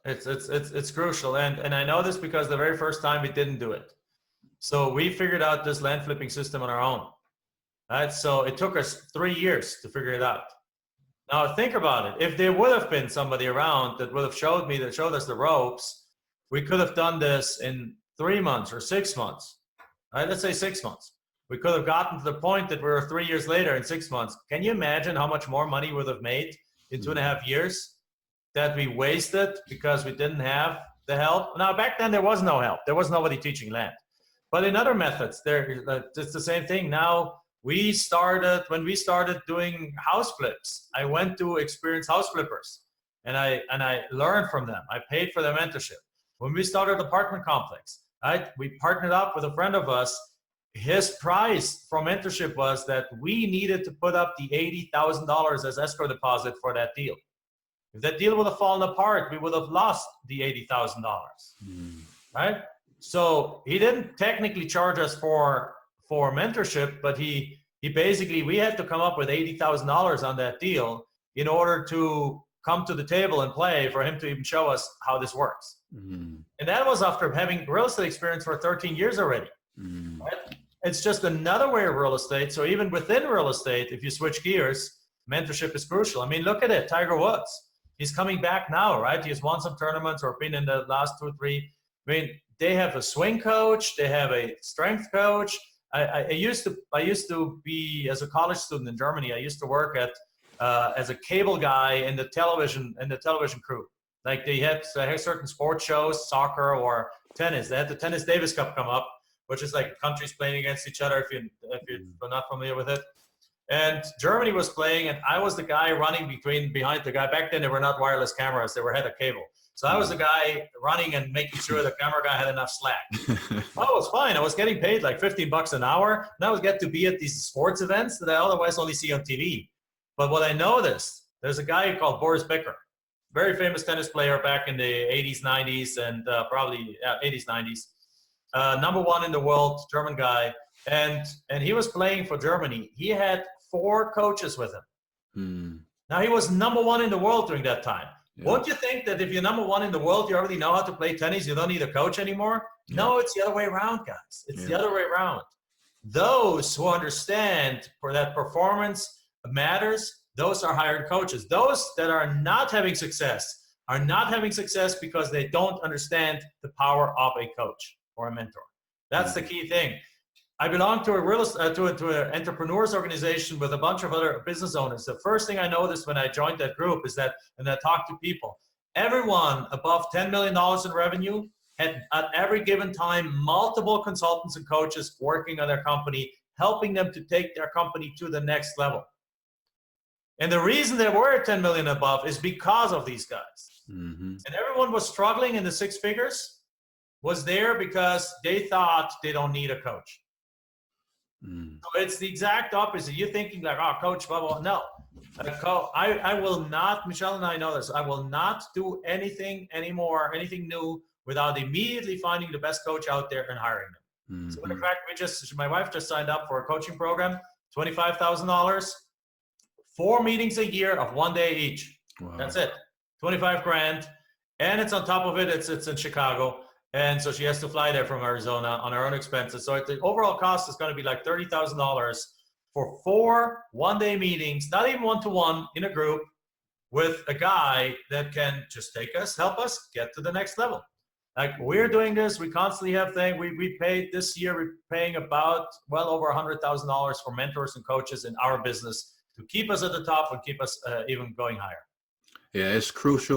crucial. It's crucial. And I know this because the very first time we didn't do it. So we figured out this land flipping system on our own. Right? So it took us 3 years to figure it out. Now think about it. If there would have been somebody around that would have showed us the ropes, we could have done this in 3 months or 6 months. Right? Let's say 6 months. We could have gotten to the point that we were 3 years later in 6 months. Can you imagine how much more money we would have made in 2.5 years that we wasted because we didn't have the help? Now, back then there was no help. There was nobody teaching land. But in other methods, it's the same thing. Now, when we started doing house flips, I went to experienced house flippers and I learned from them. I paid for their mentorship. When we started apartment complex, right, we partnered up with a friend of us. His price for mentorship was that we needed to put up the $80,000 as escrow deposit for that deal. If that deal would have fallen apart, we would have lost the $80,000, right? So he didn't technically charge us for mentorship, but he basically, we had to come up with $80,000 on that deal in order to come to the table and play for him to even show us how this works. And that was after having real estate experience for 13 years already. Right? It's just another way of real estate. So even within real estate, if you switch gears, mentorship is crucial. I mean, look at it, Tiger Woods. He's coming back now, right? He's won some tournaments or been in the last 2 or 3. I mean, they have a swing coach, they have a strength coach. I used to be, as a college student in Germany, I used to work as a cable guy in the television crew. Like they had certain sports shows, soccer or tennis. They had the Tennis Davis Cup come up, which is like countries playing against each other if you're not familiar with it. And Germany was playing, and I was the guy running behind the guy. Back then, there were not wireless cameras; they had a cable. So I was the guy running and making sure the camera guy had enough slack. Well, it was fine. I was getting paid like $15 an hour, and I was get to be at these sports events that I otherwise only see on TV. But what I noticed, there's a guy called Boris Becker, very famous tennis player back in the 80s, 90s, and probably 80s, 90s. #1 in the world, German guy. And he was playing for Germany. He had 4 coaches with him. Now, he was #1 in the world during that time. Yeah. Won't you think that if you're #1 in the world, you already know how to play tennis, you don't need a coach anymore? Yeah. No, it's the other way around, guys. It's the other way around. Those who understand for that performance matters, those are hired coaches. Those that are not having success because they don't understand the power of a coach or a mentor. That's the key thing. I belong to an entrepreneurs organization with a bunch of other business owners. The first thing I noticed when I joined that group is that, and I talked to people, everyone above $10 million in revenue had at every given time multiple consultants and coaches working on their company, helping them to take their company to the next level. And the reason they were at 10 million above is because of these guys. And everyone was struggling in the 6 figures was there because they thought they don't need a coach. So it's the exact opposite. You're thinking like, oh, coach, blah, blah. No, I will not, Michelle and I know this, I will not do anything anymore, anything new without immediately finding the best coach out there and hiring them. So in fact, my wife just signed up for a coaching program, $25,000, 4 meetings a year of 1 day each. Wow. That's it, 25 grand. And it's on top of it, it's in Chicago. And so she has to fly there from Arizona on her own expenses. So the overall cost is going to be like $30,000 for 4 one-day meetings, not even one-to-one in a group with a guy that can just help us get to the next level. Like we're doing this, we constantly have things. We paid this year, we're paying about well over $100,000 for mentors and coaches in our business to keep us at the top and keep us even going higher. Yeah, it's crucial.